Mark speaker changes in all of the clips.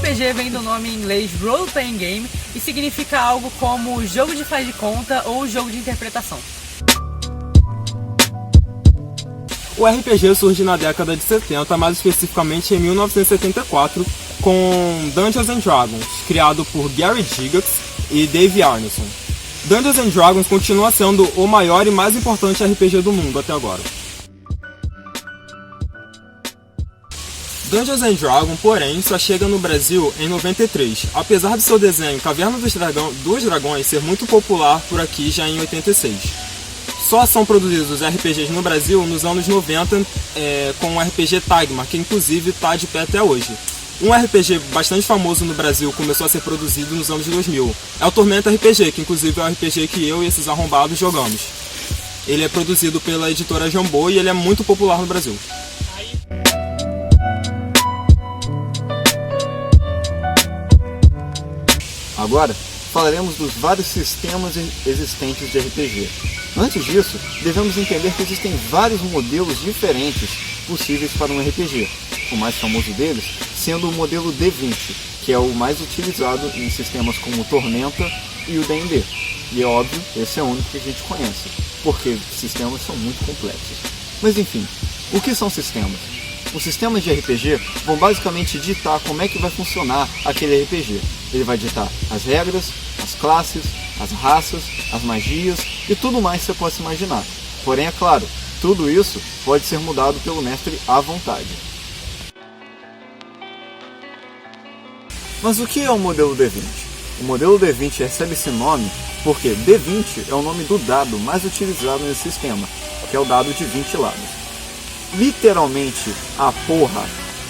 Speaker 1: RPG vem do nome em inglês Role Playing Game e significa algo como jogo de faz de conta ou jogo de interpretação.
Speaker 2: O RPG surge na década de 70, mais especificamente em 1974, com Dungeons & Dragons, criado por Gary Gygax e Dave Arneson. Dungeons & Dragons continua sendo o maior e mais importante RPG do mundo até agora. Dungeons & Dragons, porém, só chega no Brasil em 93, apesar de seu desenho Caverna dos Dragões ser muito popular por aqui já em 86. Só são produzidos os RPGs no Brasil nos anos 90 com o RPG Tagmar, que inclusive está de pé até hoje. Um RPG bastante famoso no Brasil começou a ser produzido nos anos 2000. É o Tormenta RPG, que inclusive é o RPG que eu e esses arrombados jogamos. Ele é produzido pela editora Jambô e ele é muito popular no Brasil.
Speaker 3: Agora, falaremos dos vários sistemas existentes de RPG. Antes disso, devemos entender que existem vários modelos diferentes possíveis para um RPG. O mais famoso deles sendo o modelo D20, que é o mais utilizado em sistemas como o Tormenta e o D&D. E é óbvio, esse é o único que a gente conhece, porque sistemas são muito complexos. Mas enfim, o que são sistemas? Os sistemas de RPG vão basicamente ditar como é que vai funcionar aquele RPG. Ele vai ditar as regras, as classes, as raças, as magias e tudo mais que você possa imaginar. Porém, é claro, tudo isso pode ser mudado pelo mestre à vontade. Mas o que é o modelo D20? O modelo D20 recebe esse nome porque D20 é o nome do dado mais utilizado nesse sistema, que é o dado de 20 lados. Literalmente, a porra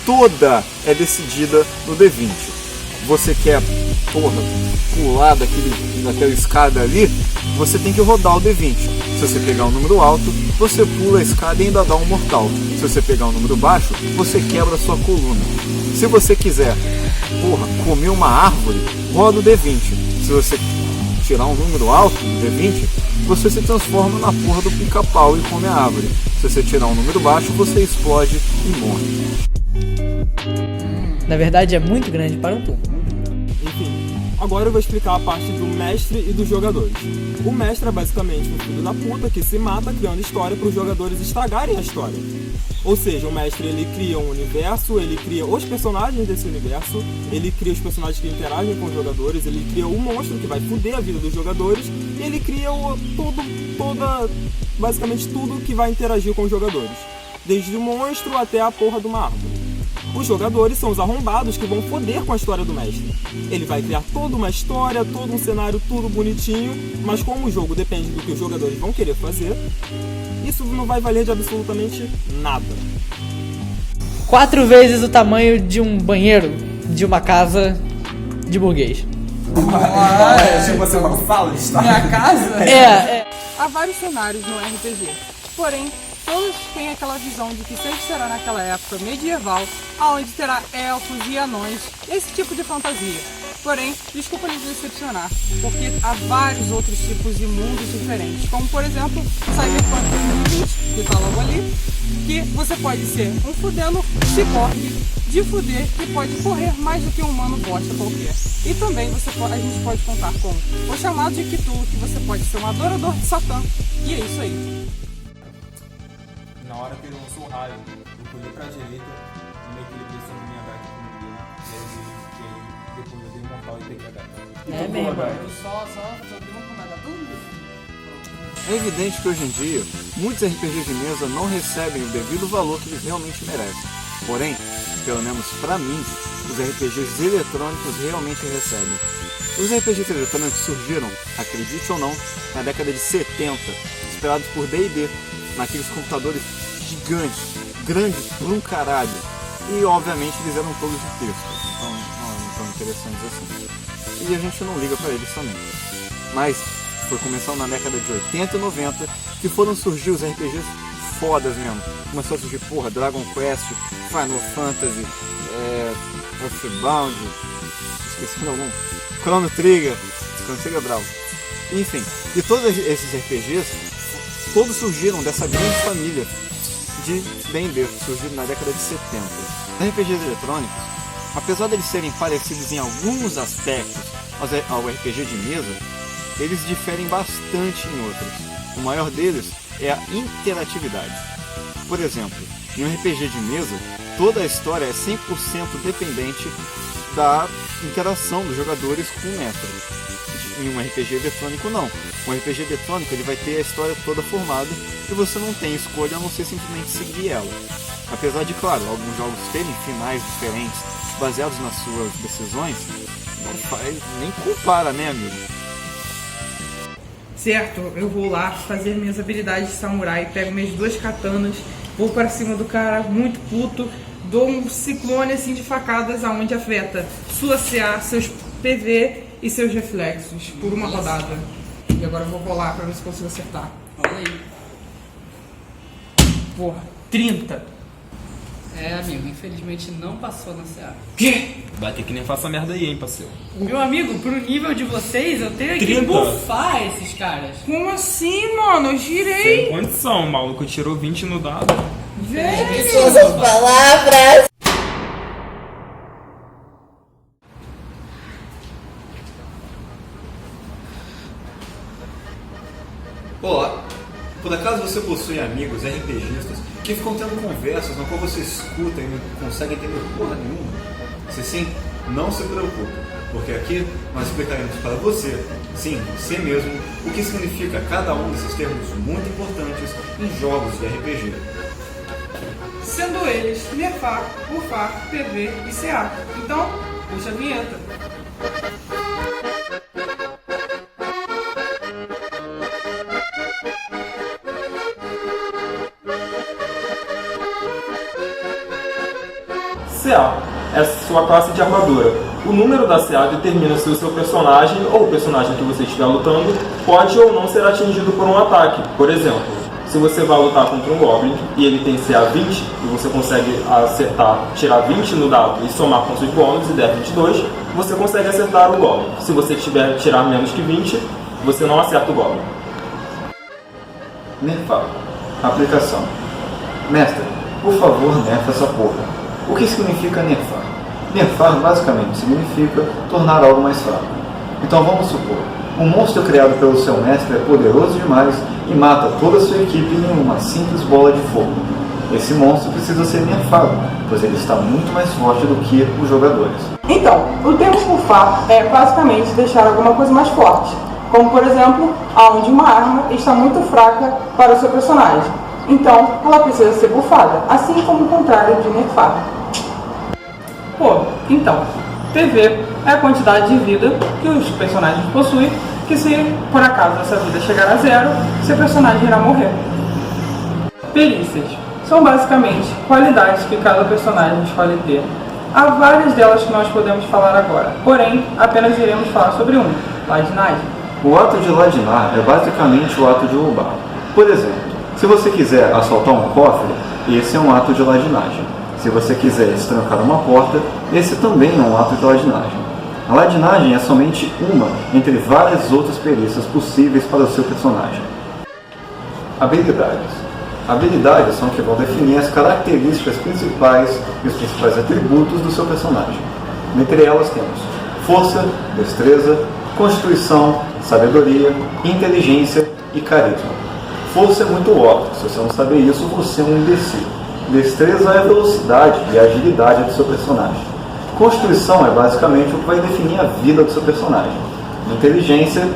Speaker 3: toda é decidida no D20. Você quer, pular daquela escada ali, você tem que rodar o D20. Se você pegar um número alto, você pula a escada e ainda dá um mortal. Se você pegar um número baixo, você quebra a sua coluna. Se você quiser, comer uma árvore, roda o D20. Se você tirar um número alto do D20, você se transforma na porra do pica-pau e come a árvore. Se você tirar um número baixo, você explode e morre.
Speaker 1: Na verdade é muito grande para um tubo.
Speaker 2: Enfim, agora eu vou explicar a parte do mestre e dos jogadores. O mestre é basicamente um filho da puta que se mata criando história para os jogadores estragarem a história. Ou seja, o mestre ele cria um universo, ele cria os personagens desse universo, ele cria os personagens que interagem com os jogadores, ele cria o monstro que vai foder a vida dos jogadores e ele cria basicamente tudo que vai interagir com os jogadores. Desde o monstro até a porra de uma árvore. Os jogadores são os arrombados que vão foder com a história do mestre. Ele vai criar toda uma história, todo um cenário, tudo bonitinho, mas como o jogo depende do que os jogadores vão querer fazer, isso não vai valer de absolutamente nada.
Speaker 1: 4 vezes o tamanho de um banheiro de uma casa de burguês.
Speaker 4: Se você não fala, está.
Speaker 1: Minha casa? É.
Speaker 5: Há vários cenários no RPG, porém, todos têm aquela visão de que sempre será naquela época medieval, onde terá elfos e anões, esse tipo de fantasia. Porém, desculpa lhes decepcionar, porque há vários outros tipos de mundos diferentes, como por exemplo, Cyberpunk 2020, que está logo ali, que você pode ser um fudendo ciborgue de fuder que pode correr mais do que um humano bosta qualquer. E também a gente pode contar com o chamado de Cthulhu, que você pode ser um adorador de Satã. E é isso aí.
Speaker 2: Na hora que ele lançou o raio, eu pulei pra direita e meio que ele pensou na minha gata comigo. E aí depois eu dei um mortal e peguei a gata.
Speaker 1: É mesmo.
Speaker 5: Só deu uma comida tudo.
Speaker 3: É evidente que hoje em dia, muitos RPGs de mesa não recebem o devido valor que eles realmente merecem. Porém, pelo menos pra mim, os RPGs eletrônicos realmente recebem. Os RPGs eletrônicos surgiram, acredite ou não, na década de 70, inspirados por D&D, naqueles computadores gigantes, grandes por um caralho. E obviamente eles eram todos de texto, então não tão interessantes assim. E a gente não liga pra eles também. Mas foi começando na década de 80 e 90 que foram surgir os RPGs fodas mesmo. Começou a surgir, Dragon Quest, Final Fantasy, Earthbound, esqueci de algum, Chrono Trigger é bravo. Enfim, e todos esses RPGs, todos surgiram dessa grande família de D&D, surgiram na década de 70. Os RPGs eletrônicos Apesar de eles serem parecidos em alguns aspectos ao RPG de mesa, eles diferem bastante em outros. O maior deles é a interatividade. Por exemplo, em um RPG de mesa, toda a história é 100% dependente da interação dos jogadores com o mestre. Em um RPG eletrônico não. Um RPG eletrônico ele vai ter a história toda formada e você não tem escolha a não ser simplesmente seguir ela. Apesar de, claro, alguns jogos terem finais diferentes baseados nas suas decisões, não faz nem compara, né, amigo?
Speaker 5: Certo, eu vou lá fazer minhas habilidades de samurai, pego minhas 2 katanas, vou para cima do cara muito puto, dou um ciclone assim de facadas aonde afeta sua CA, seus PV e seus reflexos por uma rodada. E agora eu vou rolar para ver se consigo acertar.
Speaker 1: Olha aí.
Speaker 5: Porra, 30.
Speaker 1: É, amigo, infelizmente não passou na CA.
Speaker 5: Quê?
Speaker 2: Vai ter que nem faça merda aí, hein, parceiro.
Speaker 1: Meu amigo, pro nível de vocês, eu tenho que
Speaker 2: 30.
Speaker 1: bufar esses caras.
Speaker 5: Como assim, mano? Eu
Speaker 2: Sem
Speaker 5: girei.
Speaker 2: condição, o maluco tirou 20 no dado.
Speaker 5: Velho.
Speaker 6: Suas palavras.
Speaker 3: Olá! Por acaso você possui amigos RPGistas que ficam tendo conversas na qual você escuta e não consegue entender porra nenhuma? Se sim, não se preocupe, porque aqui nós explicaremos para você, sim, você mesmo, o que significa cada um desses termos muito importantes em jogos de RPG.
Speaker 5: Sendo eles nerfar, bufar, PV e CA. Então, puxa a vinheta.
Speaker 2: CA é sua classe de armadura. O número da CA determina se o seu personagem ou o personagem que você estiver lutando pode ou não ser atingido por um ataque. Por exemplo, se você vai lutar contra um Goblin e ele tem CA 20 e você consegue acertar, tirar 20 no dado e somar com seus bônus e der 22, você consegue acertar o Goblin. Se você tirar menos que 20, você não acerta o Goblin.
Speaker 3: Nerfar. Aplicação. Mestre, por favor, nerfa essa porra. O que significa nerfar? Nerfar basicamente significa tornar algo mais fraco. Então vamos supor, um monstro criado pelo seu mestre é poderoso demais e mata toda a sua equipe em uma simples bola de fogo. Esse monstro precisa ser nerfado, pois ele está muito mais forte do que os jogadores.
Speaker 5: Então, o termo bufar é basicamente deixar alguma coisa mais forte, como por exemplo, aonde uma arma está muito fraca para o seu personagem. Então, ela precisa ser bufada, assim como o contrário de nerfar. Pô, então, PV é a quantidade de vida que os personagens possuem, que se por acaso essa vida chegar a 0, seu personagem irá morrer. Perícias são basicamente qualidades que cada personagem escolhe ter. Há várias delas que nós podemos falar agora, porém, apenas iremos falar sobre uma, ladinagem.
Speaker 3: O ato de ladinar é basicamente o ato de roubar. Por exemplo, se você quiser assaltar um cofre, esse é um ato de ladinagem. Se você quiser estrancar uma porta, esse também é um ato de ladinagem. A ladinagem é somente uma entre várias outras perícias possíveis para o seu personagem. Habilidades. Habilidades são que vão definir as características principais e os principais atributos do seu personagem. Dentre elas temos força, destreza, constituição, sabedoria, inteligência e carisma. Força é muito óbvio, se você não saber isso, você é um imbecil. Destreza é a velocidade e a agilidade do seu personagem. Constituição é basicamente o que vai definir a vida do seu personagem. Inteligência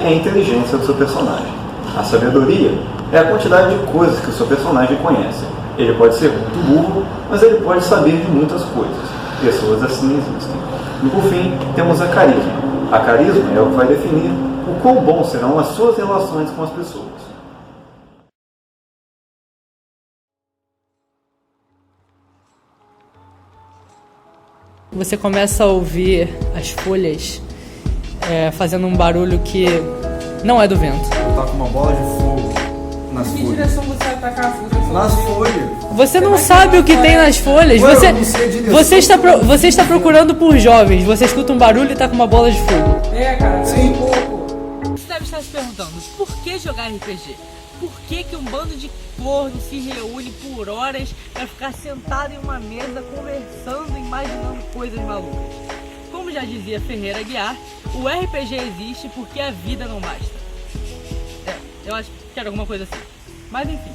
Speaker 3: é a inteligência do seu personagem. A sabedoria é a quantidade de coisas que o seu personagem conhece. Ele pode ser muito burro, mas ele pode saber de muitas coisas. Pessoas assim existem. E por fim, temos a carisma. A carisma é o que vai definir o quão bom serão as suas relações com as pessoas.
Speaker 1: Você começa a ouvir as folhas fazendo um barulho que não é do vento.
Speaker 4: Tá com uma bola de fogo nas
Speaker 5: Que
Speaker 4: folhas.
Speaker 5: direção você vai atacar a fruta?
Speaker 4: Nas folhas.
Speaker 1: Você não sabe o que tem nas folhas.
Speaker 4: Ué, eu não sei a direção.
Speaker 1: Você está procurando por jovens. Você escuta um barulho e tá com uma bola de fogo.
Speaker 5: É, cara,
Speaker 4: Sim.
Speaker 5: um pouco.
Speaker 1: Você deve estar se perguntando, por que jogar RPG? por que um bando de corno se reúne por horas para ficar sentado em uma mesa conversando, imaginando coisas malucas. Como já dizia Ferreira Aguiar, o RPG existe porque a vida não basta. Eu acho que era alguma coisa assim. Mas enfim,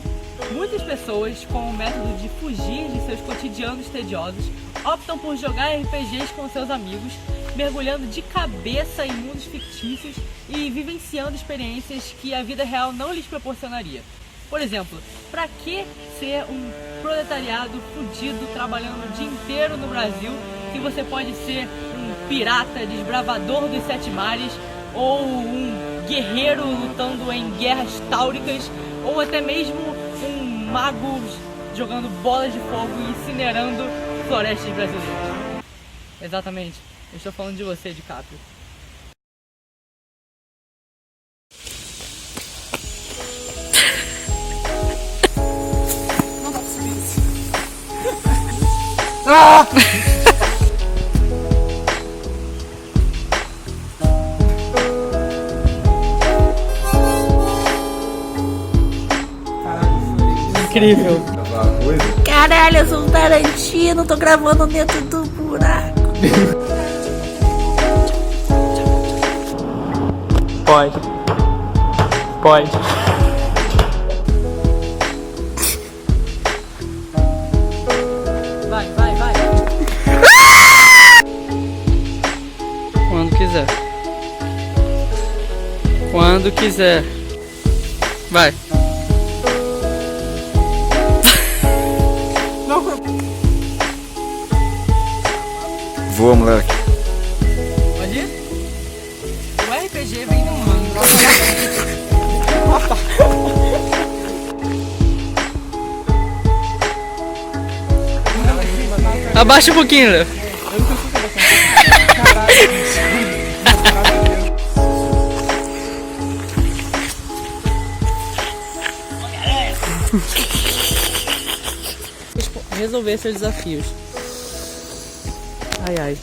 Speaker 1: muitas pessoas, com o método de fugir de seus cotidianos tediosos, optam por jogar RPGs com seus amigos, mergulhando de cabeça em mundos fictícios e vivenciando experiências que a vida real não lhes proporcionaria. Por exemplo, pra que ser um proletariado fudido trabalhando o dia inteiro no Brasil se você pode ser um pirata desbravador dos 7 mares, ou um guerreiro lutando em guerras táuricas, ou até mesmo um mago jogando bolas de fogo e incinerando florestas brasileiras? Exatamente, eu estou falando de você, DiCaprio. Incrível.
Speaker 6: Caralho, eu sou um Tarantino, tô gravando dentro do buraco.
Speaker 1: Pode. Vai. Quando quiser. Vai.
Speaker 3: Voa, moleque.
Speaker 1: Pode ir? O RPG vem no mano. Abaixa um pouquinho, Léo. Resolver seus desafios. Ai.